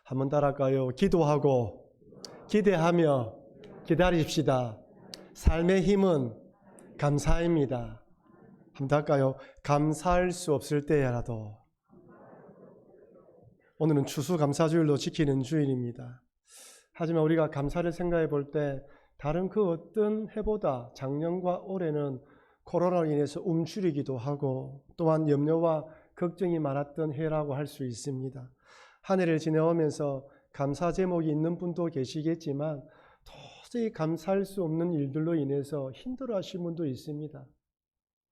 한번 따라할까요? 기도하고 기대하며 기다리십시다. 삶의 힘은 감사입니다. 한번 더 할까요? 감사할 수 없을 때라도. 오늘은 추수감사주일로 지키는 주일입니다. 하지만 우리가 감사를 생각해 볼 때 다른 그 어떤 해보다 작년과 올해는 코로나로 인해서 움츠리기도 하고 또한 염려와 걱정이 많았던 해라고 할 수 있습니다. 한 해를 지내오면서 감사 제목이 있는 분도 계시겠지만 도저히 감사할 수 없는 일들로 인해서 힘들어하시는 분도 있습니다.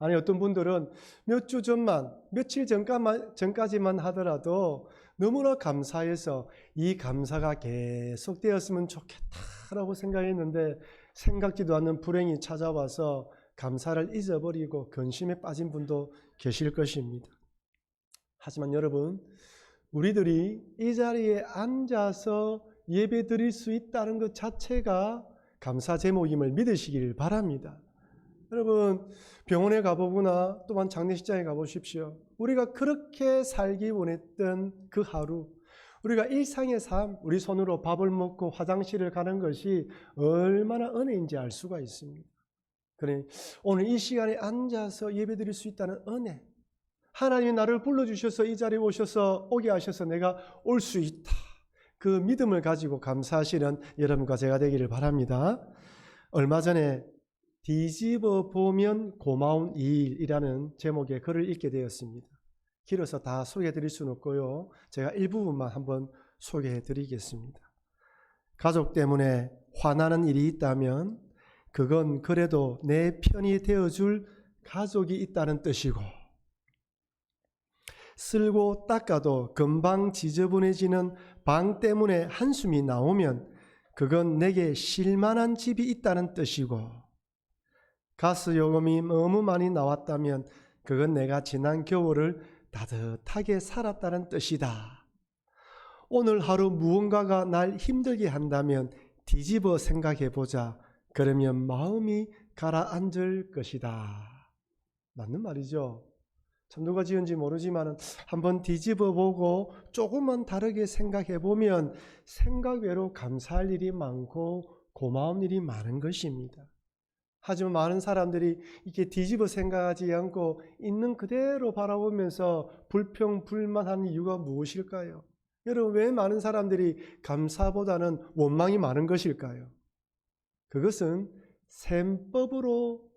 아니 어떤 분들은 몇 주 전만, 며칠 전까지만 하더라도 너무나 감사해서 이 감사가 계속되었으면 좋겠다라고 생각했는데 생각지도 않는 불행이 찾아와서 감사를 잊어버리고 근심에 빠진 분도 계실 것입니다. 하지만 여러분, 우리들이 이 자리에 앉아서 예배 드릴 수 있다는 것 자체가 감사 제목임을 믿으시길 바랍니다. 여러분, 병원에 가보거나 또한 장례식장에 가보십시오. 우리가 그렇게 살기 원했던 그 하루, 우리가 일상의 삶, 우리 손으로 밥을 먹고 화장실을 가는 것이 얼마나 은혜인지 알 수가 있습니다. 그러니 오늘 이 시간에 앉아서 예배드릴 수 있다는 은혜, 하나님이 나를 불러주셔서 이 자리에 오게 하셔서 내가 올 수 있다, 그 믿음을 가지고 감사하시는 여러분과 제가 되기를 바랍니다. 얼마 전에 뒤집어 보면 고마운 일이라는 제목의 글을 읽게 되었습니다. 길어서 다 소개해 드릴 수는 없고요, 제가 일부분만 한번 소개해 드리겠습니다. 가족 때문에 화나는 일이 있다면 그건 그래도 내 편이 되어줄 가족이 있다는 뜻이고, 쓸고 닦아도 금방 지저분해지는 방 때문에 한숨이 나오면 그건 내게 쉴만한 집이 있다는 뜻이고, 가스 요금이 너무 많이 나왔다면 그건 내가 지난 겨울을 따뜻하게 살았다는 뜻이다. 오늘 하루 무언가가 날 힘들게 한다면 뒤집어 생각해 보자. 그러면 마음이 가라앉을 것이다. 맞는 말이죠. 참 누가 지은지 모르지만 한번 뒤집어 보고 조금만 다르게 생각해 보면 생각 외로 감사할 일이 많고 고마운 일이 많은 것입니다. 하지만 많은 사람들이 이렇게 뒤집어 생각하지 않고 있는 그대로 바라보면서 불평, 불만하는 이유가 무엇일까요? 여러분, 왜 많은 사람들이 감사보다는 원망이 많은 것일까요? 그것은 셈법으로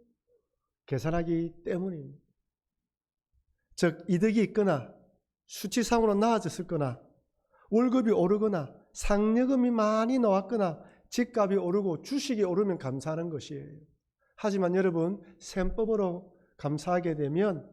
계산하기 때문입니다. 즉, 이득이 있거나 수치상으로 나아졌을 거나 월급이 오르거나 상여금이 많이 나왔거나 집값이 오르고 주식이 오르면 감사하는 것이에요. 하지만 여러분, 셈법으로 감사하게 되면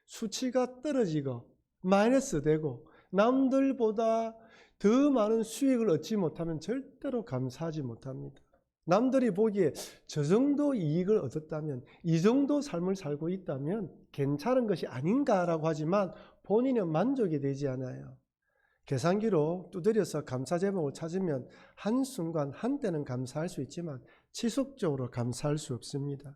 수치가 떨어지고 마이너스 되고 남들보다 더 많은 수익을 얻지 못하면 절대로 감사하지 못합니다. 남들이 보기에 저 정도 이익을 얻었다면, 이 정도 삶을 살고 있다면 괜찮은 것이 아닌가라고 하지만 본인은 만족이 되지 않아요. 계산기로 두드려서 감사 제목을 찾으면 한순간 한때는 감사할 수 있지만 지속적으로 감사할 수 없습니다.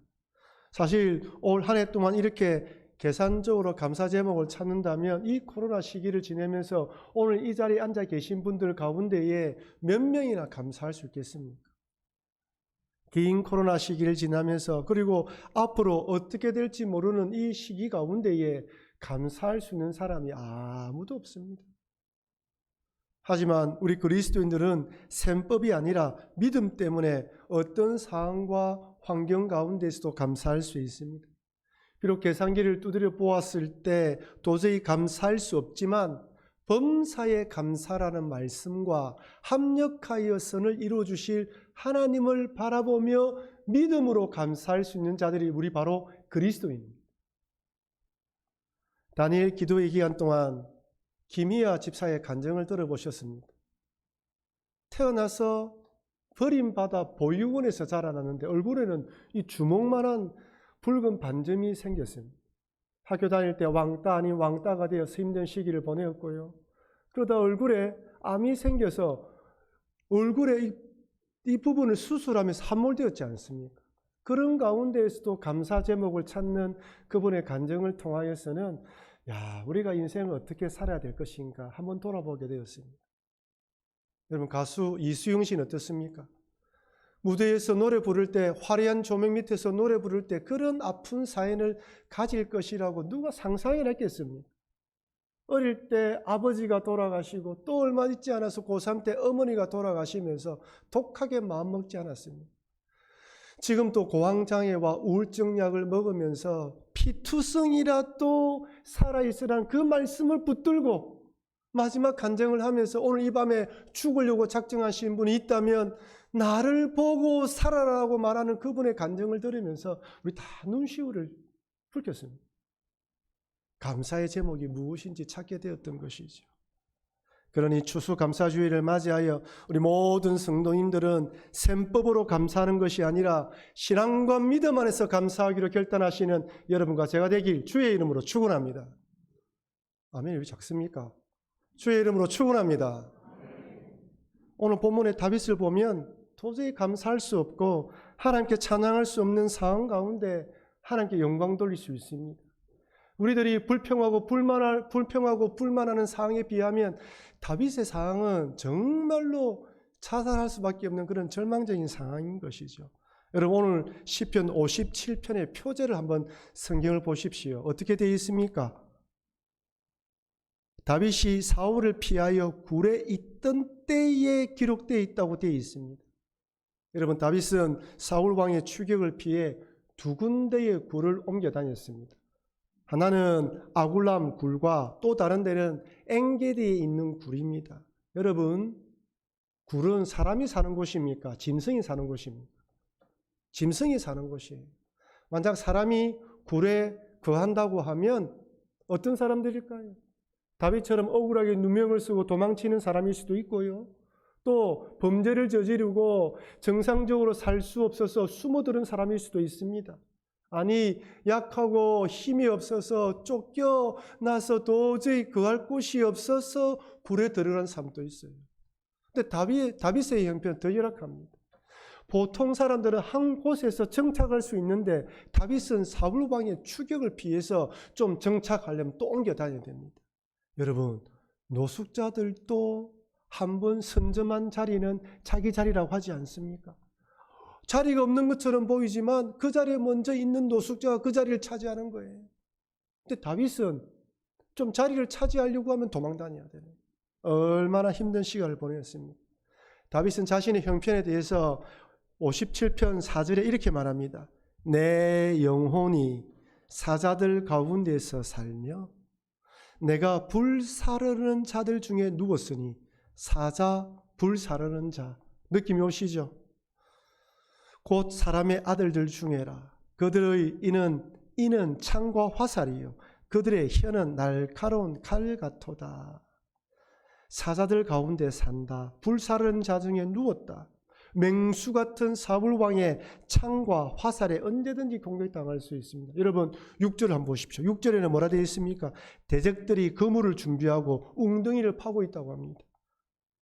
사실 올 한 해 동안 이렇게 계산적으로 감사 제목을 찾는다면 이 코로나 시기를 지내면서 오늘 이 자리에 앉아 계신 분들 가운데에 몇 명이나 감사할 수 있겠습니까? 긴 코로나 시기를 지나면서 그리고 앞으로 어떻게 될지 모르는 이 시기 가운데에 감사할 수 있는 사람이 아무도 없습니다. 하지만 우리 그리스도인들은 셈법이 아니라 믿음 때문에 어떤 상황과 환경 가운데서도 감사할 수 있습니다. 비록 계산기를 두드려 보았을 때 도저히 감사할 수 없지만 범사에 감사라는 말씀과 합력하여 선을 이루어주실 하나님을 바라보며 믿음으로 감사할 수 있는 자들이 우리 바로 그리스도인입니다. 다니엘 기도의 기간 동안 기미야 집사의 간증을 들어보셨습니다. 태어나서 버림받아 보육원에서 자라났는데 얼굴에는 이 주먹만한 붉은 반점이 생겼습니다. 학교 다닐 때 왕따 아닌 왕따가 되어서 힘든 시기를 보내었고요. 그러다 얼굴에 암이 생겨서 얼굴에 이 부분을 수술하면서 함몰되었지 않습니까? 그런 가운데에서도 감사 제목을 찾는 그분의 간증을 통하여서는 우리가 인생을 어떻게 살아야 될 것인가 한번 돌아보게 되었습니다. 여러분, 가수 이수영 씨는 어떻습니까? 무대에서 노래 부를 때, 화려한 조명 밑에서 노래 부를 때 그런 아픈 사연을 가질 것이라고 누가 상상을 했겠습니까? 어릴 때 아버지가 돌아가시고 또 얼마 있지 않아서 고3 때 어머니가 돌아가시면서 독하게 마음먹지 않았습니까? 지금 또 고황장애와 우울증 약을 먹으면서 피투성이라도 살아있으라는 그 말씀을 붙들고 마지막 간증을 하면서 오늘 이 밤에 죽으려고 작정하신 분이 있다면 나를 보고 살아라고 말하는 그분의 간증을 들으면서 우리 다 눈시울을 붉혔습니다. 감사의 제목이 무엇인지 찾게 되었던 것이죠. 그러니 추수감사주의를 맞이하여 우리 모든 성도님들은 셈법으로 감사하는 것이 아니라 신앙과 믿음 안에서 감사하기로 결단하시는 여러분과 제가 되길 주의 이름으로 축원합니다. 아멘. 왜 작습니까? 주의 이름으로 축원합니다. 오늘 본문의 다윗을 보면 도저히 감사할 수 없고 하나님께 찬양할 수 없는 상황 가운데 하나님께 영광 돌릴 수 있습니다. 우리들이 불평하고 불만하는 상황에 비하면 다윗의 상황은 정말로 자살할 수밖에 없는 그런 절망적인 상황인 것이죠. 여러분, 오늘 시편 57편의 표제를 한번 성경을 보십시오. 어떻게 되어 있습니까? 다윗이 사울을 피하여 굴에 있던 때에 기록되어 있다고 되어 있습니다. 여러분, 다윗은 사울 왕의 추격을 피해 두 군데의 굴을 옮겨 다녔습니다. 하나는 아굴람 굴과 또 다른 데는 엔게디에 있는 굴입니다. 여러분, 굴은 사람이 사는 곳입니까? 짐승이 사는 곳입니까? 짐승이 사는 곳이에요. 만약 사람이 굴에 거한다고 하면 어떤 사람들일까요? 다윗처럼 억울하게 누명을 쓰고 도망치는 사람일 수도 있고요. 또 범죄를 저지르고 정상적으로 살 수 없어서 숨어드는 사람일 수도 있습니다. 아니, 약하고 힘이 없어서 쫓겨나서 도저히 거할 곳이 없어서 굴에 들어간 사람도 있어요. 근데 다윗의 형편은 더 열악합니다. 보통 사람들은 한 곳에서 정착할 수 있는데 다윗은 사울 왕의 추격을 피해서 좀 정착하려면 또 옮겨 다녀야 됩니다. 여러분, 노숙자들도 한번 선점한 자리는 자기 자리라고 하지 않습니까? 자리가 없는 것처럼 보이지만 그 자리에 먼저 있는 노숙자가 그 자리를 차지하는 거예요. 근데 다윗은 좀 자리를 차지하려고 하면 도망 다녀야 되는, 얼마나 힘든 시간을 보냈습니까? 다윗은 자신의 형편에 대해서 57편 4절에 이렇게 말합니다. 내 영혼이 사자들 가운데서 살며 내가 불사르는 자들 중에 누웠으니 사자 불사르는 자, 느낌이 오시죠? 곧 사람의 아들들 중에라. 그들의 이는 창과 화살이요 그들의 혀는 날카로운 칼 같도다. 사자들 가운데 산다. 불사르는 자 중에 누웠다. 맹수 같은 사울 왕의 창과 화살에 언제든지 공격당할 수 있습니다. 여러분, 6절을 한번 보십시오. 6절에는 뭐라 되어 있습니까? 대적들이 그물을 준비하고 웅덩이를 파고 있다고 합니다.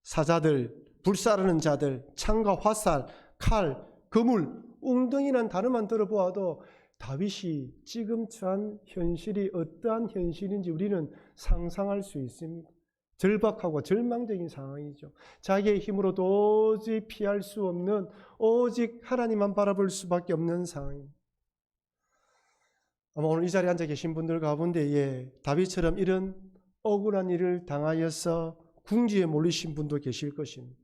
사자들, 불사르는 자들, 창과 화살, 칼, 그물, 웅덩이란 단어만 들어보아도 다윗이 지금 처한 현실이 어떠한 현실인지 우리는 상상할 수 있습니다. 절박하고 절망적인 상황이죠. 자기의 힘으로 도저히 피할 수 없는, 오직 하나님만 바라볼 수밖에 없는 상황입니다. 아마 오늘 이 자리에 앉아 계신 분들 가운데에 다윗처럼 이런 억울한 일을 당하여서 궁지에 몰리신 분도 계실 것입니다.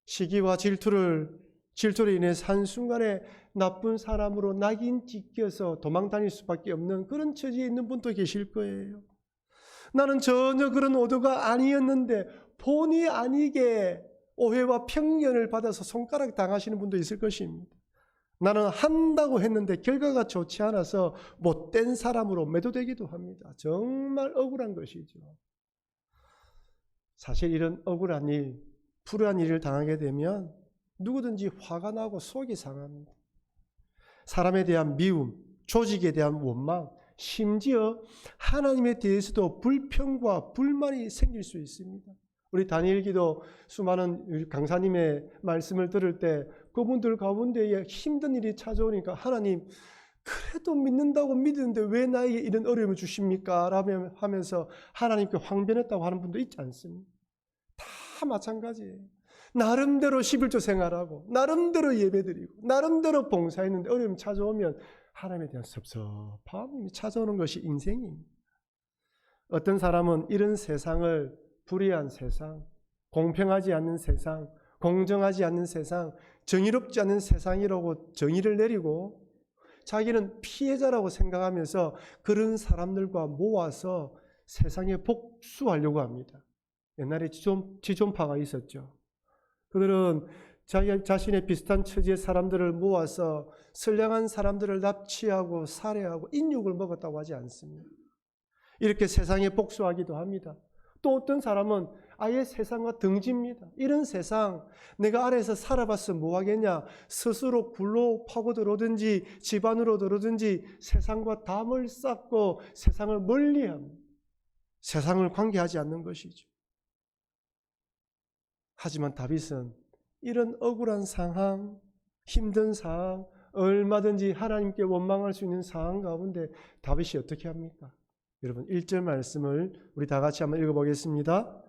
시기와 질투로 인해서 한순간에 나쁜 사람으로 낙인 찍혀서 도망 다닐 수밖에 없는 그런 처지에 있는 분도 계실 거예요. 나는 전혀 그런 의도가 아니었는데 본의 아니게 오해와 편견을 받아서 손가락 당하시는 분도 있을 것입니다. 나는 한다고 했는데 결과가 좋지 않아서 못된 사람으로 매도되기도 합니다. 정말 억울한 것이죠. 사실 이런 억울한 일, 불우한 일을 당하게 되면 누구든지 화가 나고 속이 상합니다. 사람에 대한 미움, 조직에 대한 원망, 심지어 하나님에 대해서도 불평과 불만이 생길 수 있습니다. 우리 다니엘기도 수많은 강사님의 말씀을 들을 때 그분들 가운데에 힘든 일이 찾아오니까 하나님, 그래도 믿는다고 믿는데 왜 나에게 이런 어려움을 주십니까? 라며 하면서 하나님께 황변했다고 하는 분도 있지 않습니까? 다 마찬가지예요. 나름대로 11조 생활하고 나름대로 예배드리고 나름대로 봉사했는데 어려움이 찾아오면 하나님에 대한 섭섭함이 찾아오는 것이 인생입니다. 어떤 사람은 이런 세상을 불의한 세상, 공평하지 않는 세상, 공정하지 않는 세상, 정의롭지 않은 세상이라고 정의를 내리고 자기는 피해자라고 생각하면서 그런 사람들과 모아서 세상에 복수하려고 합니다. 옛날에 지존파가 있었죠. 그들은 자기 자신의 비슷한 처지의 사람들을 모아서 선량한 사람들을 납치하고 살해하고 인육을 먹었다고 하지 않습니다. 이렇게 세상에 복수하기도 합니다. 또 어떤 사람은 아예 세상과 등집니다. 이런 세상 내가 안에서 살아봐서 뭐하겠냐. 스스로 불로 파고들어오든지 집안으로 들어오든지 세상과 담을 쌓고 세상을 멀리합니다. 세상을 관계하지 않는 것이죠. 하지만 다윗은 이런 억울한 상황, 힘든 상황, 얼마든지 하나님께 원망할 수 있는 상황 가운데 다윗이 어떻게 합니까? 여러분 1절 말씀을 우리 다 같이 한번 읽어보겠습니다.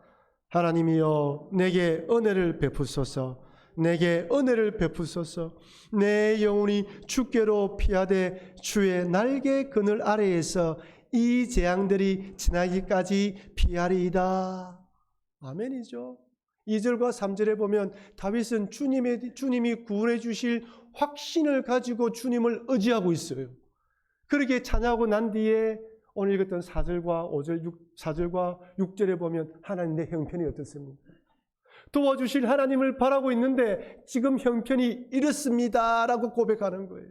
하나님이여 내게 은혜를 베푸소서. 내게 은혜를 베푸소서. 내 영혼이 주께로 피하되 주의 날개 그늘 아래에서 이 재앙들이 지나기까지 피하리이다. 아멘이죠. 2절과 3절에 보면 다윗은 주님이 구원해 주실 확신을 가지고 주님을 의지하고 있어요. 그렇게 찬양하고 난 뒤에 오늘 읽었던 4절과 6절에 보면 하나님 내 형편이 어떻습니까? 도와주실 하나님을 바라고 있는데 지금 형편이 이렇습니다 라고 고백하는 거예요.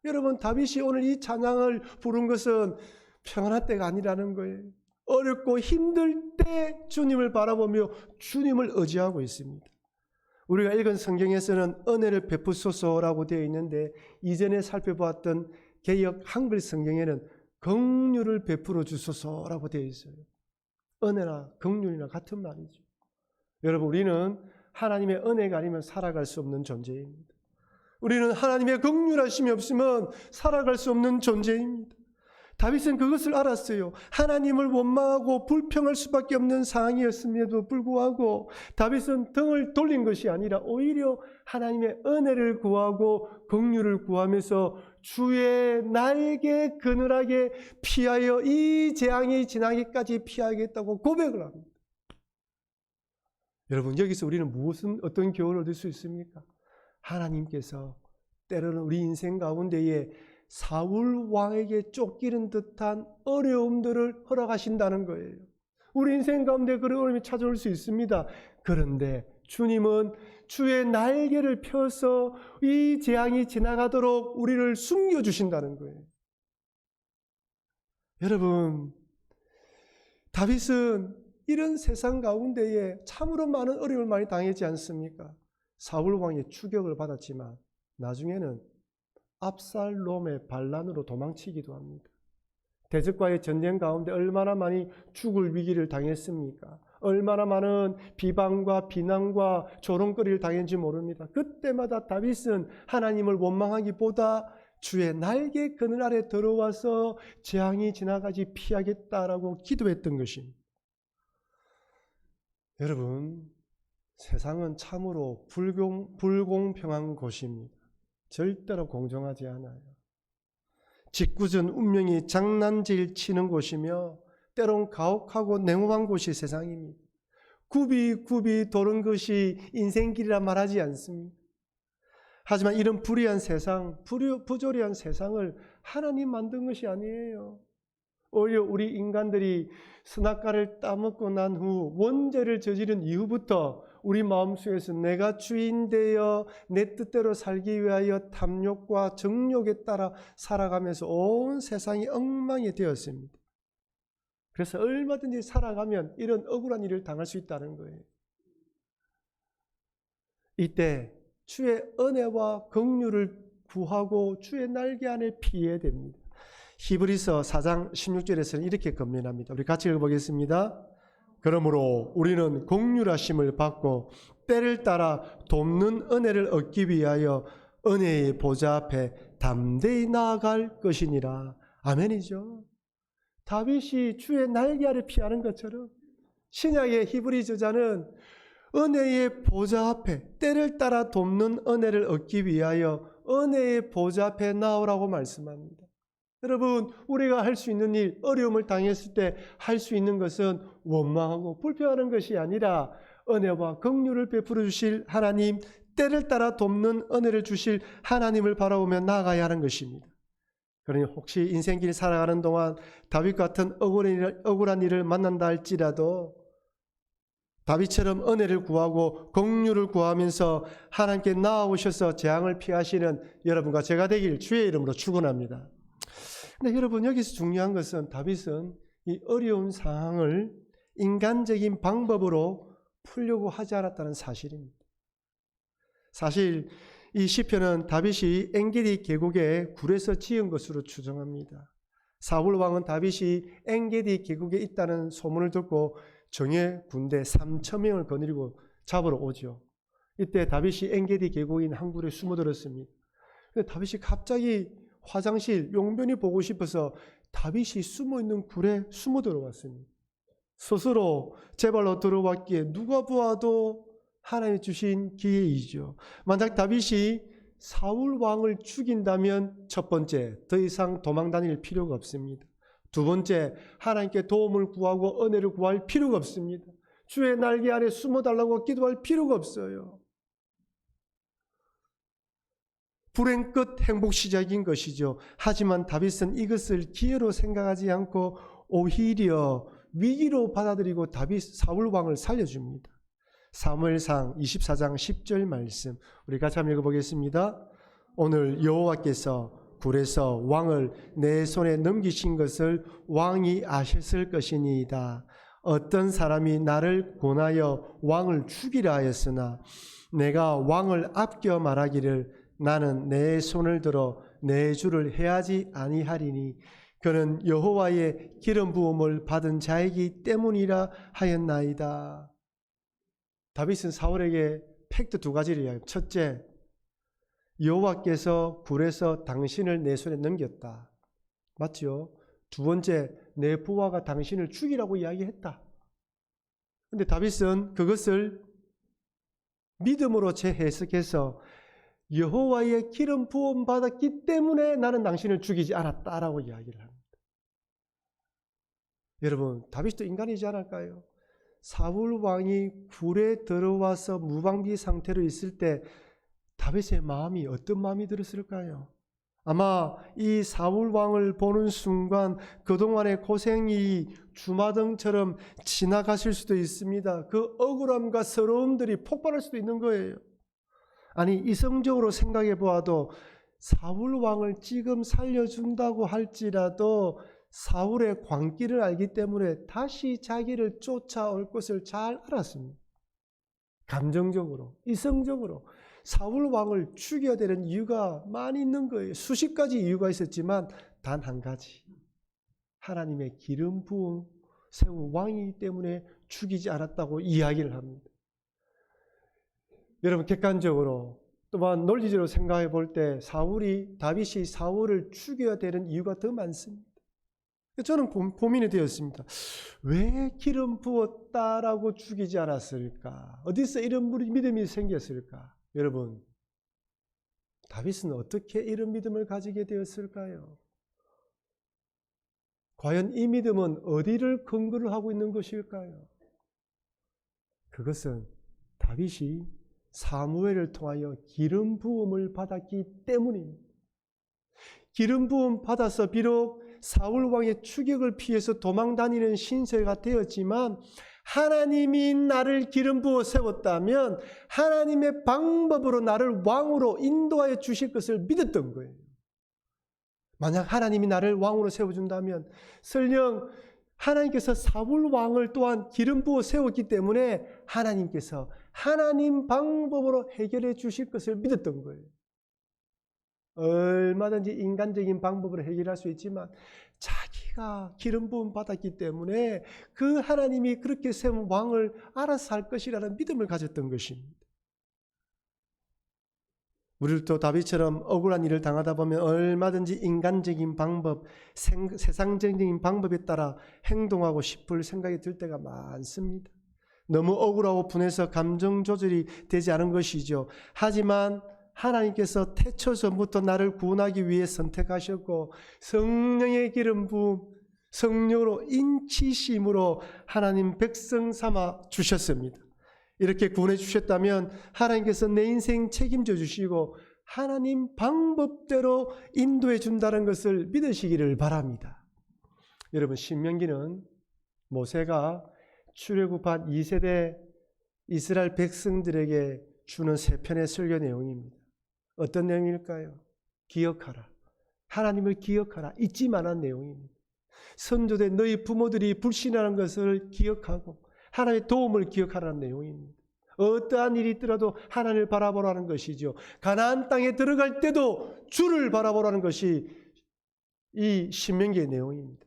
여러분 다윗이 오늘 이 찬양을 부른 것은 평안할 때가 아니라는 거예요. 어렵고 힘들 때 주님을 바라보며 주님을 의지하고 있습니다. 우리가 읽은 성경에서는 은혜를 베푸소서라고 되어 있는데 이전에 살펴보았던 개역 한글 성경에는 긍휼을 베풀어 주소서라고 되어 있어요. 은혜나 긍휼이나 같은 말이죠. 여러분 우리는 하나님의 은혜가 아니면 살아갈 수 없는 존재입니다. 우리는 하나님의 긍휼하심이 없으면 살아갈 수 없는 존재입니다. 다윗은 그것을 알았어요. 하나님을 원망하고 불평할 수밖에 없는 상황이었음에도 불구하고 다윗은 등을 돌린 것이 아니라 오히려 하나님의 은혜를 구하고 긍휼을 구하면서 주의 날개 그늘하게 피하여 이 재앙이 지나기까지 피하겠다고 고백을 합니다. 여러분 여기서 우리는 어떤 교훈을 얻을 수 있습니까? 하나님께서 때로는 우리 인생 가운데에 사울 왕에게 쫓기는 듯한 어려움들을 허락하신다는 거예요. 우리 인생 가운데 그런 어려움이 찾아올 수 있습니다. 그런데 주님은 주의 날개를 펴서 이 재앙이 지나가도록 우리를 숨겨주신다는 거예요. 여러분 다윗은 이런 세상 가운데에 참으로 많은 어려움을 많이 당했지 않습니까? 사울 왕의 추격을 받았지만 나중에는 압살롬의 반란으로 도망치기도 합니다. 대적과의 전쟁 가운데 얼마나 많이 죽을 위기를 당했습니까? 얼마나 많은 비방과 비난과 조롱거리를 당했는지 모릅니다. 그때마다 다윗은 하나님을 원망하기보다 주의 날개 그늘 아래 들어와서 재앙이 지나가지 피하겠다라고 기도했던 것입니다. 여러분 세상은 참으로 불공평한 곳입니다. 절대로 공정하지 않아요. 짓궂은 운명이 장난질 치는 곳이며 때론 가혹하고 냉혹한 곳이 세상입니다. 굽이 도는 것이 인생길이라 말하지 않습니다. 하지만 이런 불의한 세상, 부조리한 세상을 하나님 만든 것이 아니에요. 오히려 우리 인간들이 선악과를 따먹고 난 후 원죄를 저지른 이후부터 우리 마음속에서 내가 주인 되어 내 뜻대로 살기 위하여 탐욕과 정욕에 따라 살아가면서 온 세상이 엉망이 되었습니다. 그래서 얼마든지 살아가면 이런 억울한 일을 당할 수 있다는 거예요. 이때 주의 은혜와 긍휼을 구하고 주의 날개 안에 피해야 됩니다. 히브리서 4장 16절에서는 이렇게 권면합니다. 우리 같이 읽어보겠습니다. 그러므로 우리는 긍휼하심을 받고 때를 따라 돕는 은혜를 얻기 위하여 은혜의 보좌 앞에 담대히 나아갈 것이니라. 아멘이죠. 다윗이 주의 날개 아래 피하는 것처럼 신약의 히브리 저자는 은혜의 보좌 앞에, 때를 따라 돕는 은혜를 얻기 위하여 은혜의 보좌 앞에 나오라고 말씀합니다. 여러분, 우리가 할 수 있는 일, 어려움을 당했을 때 할 수 있는 것은 원망하고 불평하는 것이 아니라 은혜와 긍휼을 베풀어 주실 하나님, 때를 따라 돕는 은혜를 주실 하나님을 바라보며 나아가야 하는 것입니다. 그러니 혹시 인생길 살아가는 동안 다윗 같은 억울한 일을 만난다 할지라도 다윗처럼 은혜를 구하고 긍휼을 구하면서 하나님께 나아오셔서 재앙을 피하시는 여러분과 제가 되길 주의 이름으로 축원합니다. 근데 여러분, 여기서 중요한 것은 다윗은 이 어려운 상황을 인간적인 방법으로 풀려고 하지 않았다는 사실입니다. 사실 이 시편은 다윗이 엔게디 계곡에 굴에서 지은 것으로 추정합니다. 사울 왕은 다윗이 엔게디 계곡에 있다는 소문을 듣고 정예 군대 3,000명을 거느리고 잡으러 오죠. 이때 다윗이 엔게디 계곡인 한 굴에 숨어들었습니다. 근데 다윗이 갑자기 화장실, 용변이 보고 싶어서 다윗이 숨어있는 굴에 숨어 들어왔습니다. 스스로 제 발로 들어왔기에 누가 보아도 하나님이 주신 기회이죠. 만약 다윗이 사울 왕을 죽인다면 첫 번째, 더 이상 도망 다닐 필요가 없습니다. 두 번째, 하나님께 도움을 구하고 은혜를 구할 필요가 없습니다. 주의 날개 아래 숨어달라고 기도할 필요가 없어요. 불행 끝 행복 시작인 것이죠. 하지만 다윗은 이것을 기회로 생각하지 않고 오히려 위기로 받아들이고 다윗 사울 왕을 살려줍니다. 사무엘상 24장 10절 말씀 우리 같이 한번 읽어보겠습니다. 오늘 여호와께서 굴에서 왕을 내 손에 넘기신 것을 왕이 아셨을 것이니이다. 어떤 사람이 나를 권하여 왕을 죽이라 하였으나 내가 왕을 아껴 말하기를 나는 내 손을 들어 내 주를 해하지 아니하리니 그는 여호와의 기름 부음을 받은 자이기 때문이라 하였나이다. 다윗은 사울에게 팩트 두 가지를 이야기합니다. 첫째, 여호와께서 굴에서 당신을 내 손에 넘겼다. 맞죠? 두 번째, 내 부하가 당신을 죽이라고 이야기했다. 그런데 다윗은 그것을 믿음으로 재해석해서 여호와의 기름 부음 받았기 때문에 나는 당신을 죽이지 않았다라고 이야기를 합니다. 여러분, 다윗도 인간이지 않을까요? 사울 왕이 굴에 들어와서 무방비 상태로 있을 때 다윗의 마음이 어떤 마음이 들었을까요? 아마 이 사울 왕을 보는 순간 그동안의 고생이 주마등처럼 지나가실 수도 있습니다. 그 억울함과 서러움들이 폭발할 수도 있는 거예요. 아니, 이성적으로 생각해 보아도 사울 왕을 지금 살려준다고 할지라도 사울의 광기를 알기 때문에 다시 자기를 쫓아올 것을 잘 알았습니다. 감정적으로, 이성적으로 사울 왕을 죽여야 되는 이유가 많이 있는 거예요. 수십 가지 이유가 있었지만 단 한 가지, 하나님의 기름 부음 세운 왕이기 때문에 죽이지 않았다고 이야기를 합니다. 여러분, 객관적으로 또한 논리적으로 생각해 볼 때 다윗이 사울을 죽여야 되는 이유가 더 많습니다. 저는 고민이 되었습니다. 왜 기름 부었다라고 죽이지 않았을까? 어디서 이런 믿음이 생겼을까? 여러분, 다윗은 어떻게 이런 믿음을 가지게 되었을까요? 과연 이 믿음은 어디를 근거로 하고 있는 것일까요? 그것은 다윗이 사무엘을 통하여 기름 부음을 받았기 때문입니다. 기름 부음 받아서 비록 사울 왕의 추격을 피해서 도망 다니는 신세가 되었지만 하나님이 나를 기름 부어 세웠다면 하나님의 방법으로 나를 왕으로 인도하여 주실 것을 믿었던 거예요. 만약 하나님이 나를 왕으로 세워준다면 설령 하나님께서 사울 왕을 또한 기름 부어 세웠기 때문에 하나님께서 하나님 방법으로 해결해 주실 것을 믿었던 거예요. 얼마든지 인간적인 방법으로 해결할 수 있지만 자기가 기름 부음 받았기 때문에 그 하나님이 그렇게 세운 왕을 알아서 할 것이라는 믿음을 가졌던 것입니다. 우리도 다윗처럼 억울한 일을 당하다 보면 얼마든지 인간적인 방법, 세상적인 방법에 따라 행동하고 싶을 생각이 들 때가 많습니다. 너무 억울하고 분해서 감정 조절이 되지 않은 것이죠. 하지만 하나님께서 태초 전부터 나를 구원하기 위해 선택하셨고 성령의 기름 부음, 성령으로 인치심으로 하나님 백성 삼아 주셨습니다. 이렇게 구원해 주셨다면 하나님께서 내 인생 책임져 주시고 하나님 방법대로 인도해 준다는 것을 믿으시기를 바랍니다. 여러분, 신명기는 모세가 출애굽한 2세대 이스라엘 백성들에게 주는 세 편의 설교 내용입니다. 어떤 내용일까요? 기억하라. 하나님을 기억하라. 잊지 말란 내용입니다. 선조대 너희 부모들이 불신하는 것을 기억하고 하나님의 도움을 기억하라는 내용입니다. 어떠한 일이 있더라도 하나님을 바라보라는 것이죠. 가나안 땅에 들어갈 때도 주를 바라보라는 것이 이 신명기의 내용입니다.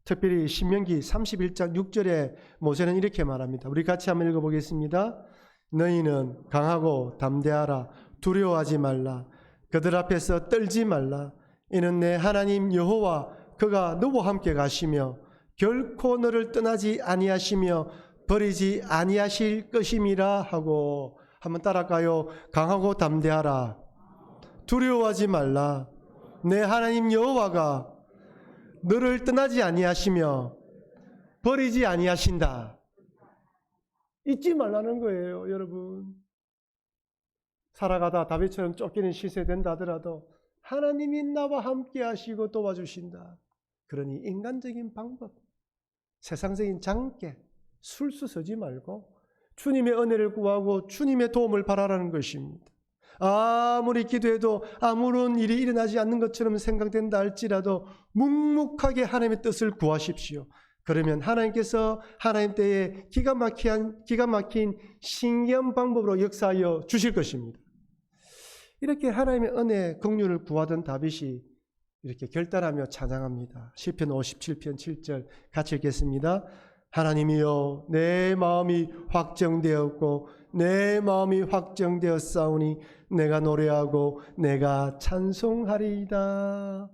특별히 신명기 31장 6절에 모세는 이렇게 말합니다. 우리 같이 한번 읽어보겠습니다. 너희는 강하고 담대하라. 두려워하지 말라. 그들 앞에서 떨지 말라. 이는 내 하나님 여호와 그가 너와 함께 가시며 결코 너를 떠나지 아니하시며 버리지 아니하실 것임이라 하고, 한번 따라할까요? 강하고 담대하라. 두려워하지 말라. 내 하나님 여호와가 너를 떠나지 아니하시며 버리지 아니하신다. 잊지 말라는 거예요, 여러분. 살아가다 다윗처럼 쫓기는 시세 된다 하더라도 하나님이 나와 함께 하시고 도와주신다. 그러니 인간적인 방법, 세상적인 장깨, 술수 서지 말고 주님의 은혜를 구하고 주님의 도움을 바라라는 것입니다. 아무리 기도해도 아무런 일이 일어나지 않는 것처럼 생각된다 할지라도 묵묵하게 하나님의 뜻을 구하십시오. 그러면 하나님께서 하나님 때에 기가 막힌 신기한 방법으로 역사하여 주실 것입니다. 이렇게 하나님의 은혜, 긍휼을 구하던 다윗이 이렇게 결단하며 찬양합니다. 시편 57편 7절 같이 읽겠습니다. 하나님이여, 내 마음이 확정되었고 내 마음이 확정되었사오니 내가 노래하고 내가 찬송하리이다.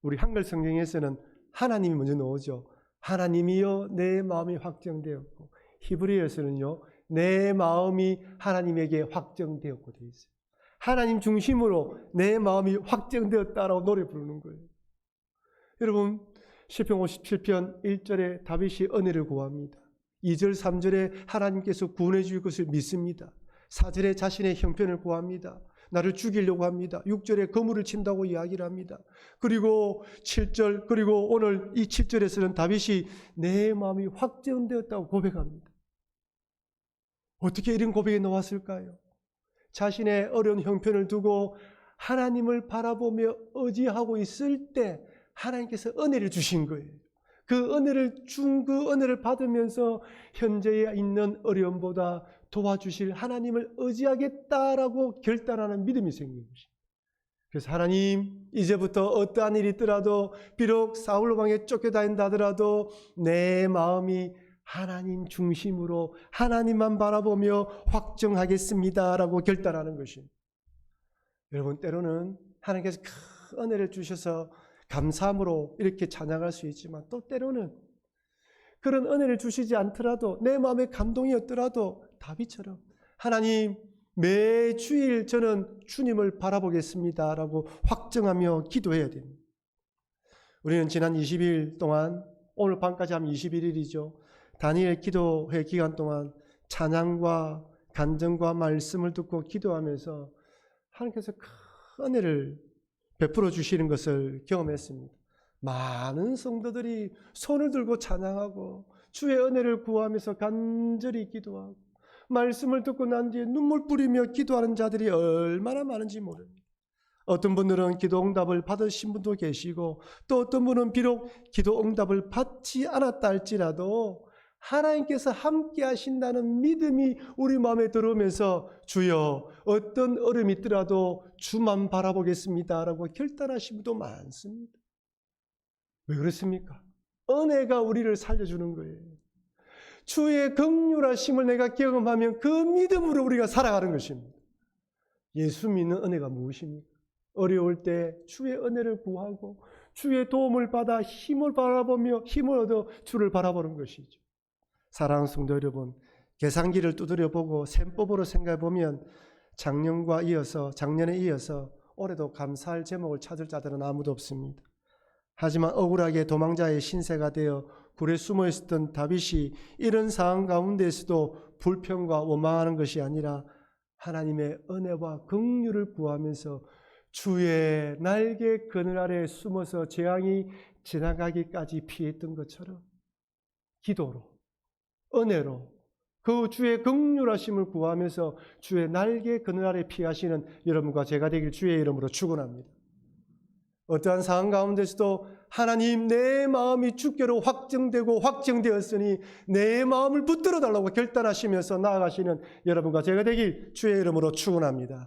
우리 한글 성경에서는 하나님이 먼저 나오죠. 하나님이여, 내 마음이 확정되었고, 히브리어에서는요, 내 마음이 하나님에게 확정되었고 되어 있어요. 하나님 중심으로 내 마음이 확정되었다라고 노래 부르는 거예요. 여러분, 시편 57편 1절에 다윗이 은혜를 구합니다. 2절 3절에 하나님께서 구원해 줄 것을 믿습니다. 4절에 자신의 형편을 구합니다. 나를 죽이려고 합니다. 6절에 거물을 친다고 이야기를 합니다. 그리고 7절, 그리고 오늘 이 7절에서는 다윗이 내 마음이 확정되었다고 고백합니다. 어떻게 이런 고백이 나왔을까요? 자신의 어려운 형편을 두고 하나님을 바라보며 의지하고 있을 때 하나님께서 은혜를 주신 거예요. 그 은혜를 받으면서 현재에 있는 어려움보다 도와주실 하나님을 의지하겠다라고 결단하는 믿음이 생긴 것입니다. 그래서 하나님, 이제부터 어떠한 일이 있더라도 비록 사울 왕에 쫓겨다닌다 하더라도 내 마음이 하나님 중심으로 하나님만 바라보며 확정하겠습니다라고 결단하는 것입니다. 여러분, 때로는 하나님께서 큰 은혜를 주셔서 감사함으로 이렇게 찬양할 수 있지만 또 때로는 그런 은혜를 주시지 않더라도 내 마음에 감동이었더라도 다윗처럼 하나님, 매주일 저는 주님을 바라보겠습니다라고 확정하며 기도해야 됩니다. 우리는 지난 20일 동안, 오늘 밤까지 하면 21일이죠. 다니엘 기도회 기간 동안 찬양과 간증과 말씀을 듣고 기도하면서 하나님께서 큰 은혜를 베풀어 주시는 것을 경험했습니다. 많은 성도들이 손을 들고 찬양하고 주의 은혜를 구하면서 간절히 기도하고 말씀을 듣고 난 뒤에 눈물 뿌리며 기도하는 자들이 얼마나 많은지 모릅니다. 어떤 분들은 기도 응답을 받으신 분도 계시고 또 어떤 분은 비록 기도 응답을 받지 않았다 할지라도 하나님께서 함께 하신다는 믿음이 우리 마음에 들어오면서 주여, 어떤 어려움이 있더라도 주만 바라보겠습니다 라고 결단하신 분도 많습니다. 왜 그렇습니까? 은혜가 우리를 살려주는 거예요. 주의 긍휼하심을 내가 경험하면 그 믿음으로 우리가 살아가는 것입니다. 예수 믿는 은혜가 무엇입니까? 어려울 때 주의 은혜를 구하고 주의 도움을 받아 힘을 바라보며 힘을 얻어 주를 바라보는 것이죠. 사랑하는 성도 여러분, 계산기를 두드려 보고 셈법으로 생각해 보면 작년에 이어서 올해도 감사할 제목을 찾을 자들은 아무도 없습니다. 하지만 억울하게 도망자의 신세가 되어 굴에 숨어 있었던 다윗이 이런 상황 가운데에서도 불평과 원망하는 것이 아니라 하나님의 은혜와 긍휼을 구하면서 주의 날개 그늘 아래 숨어서 재앙이 지나가기까지 피했던 것처럼 기도로, 은혜로 그 주의 긍휼하심을 구하면서 주의 날개 그늘 아래 피하시는 여러분과 제가 되길 주의 이름으로 축원합니다. 어떠한 상황 가운데서도 하나님, 내 마음이 주께로 확정되고 확정되었으니 내 마음을 붙들어 달라고 결단하시면서 나아가시는 여러분과 제가 되길 주의 이름으로 축원합니다.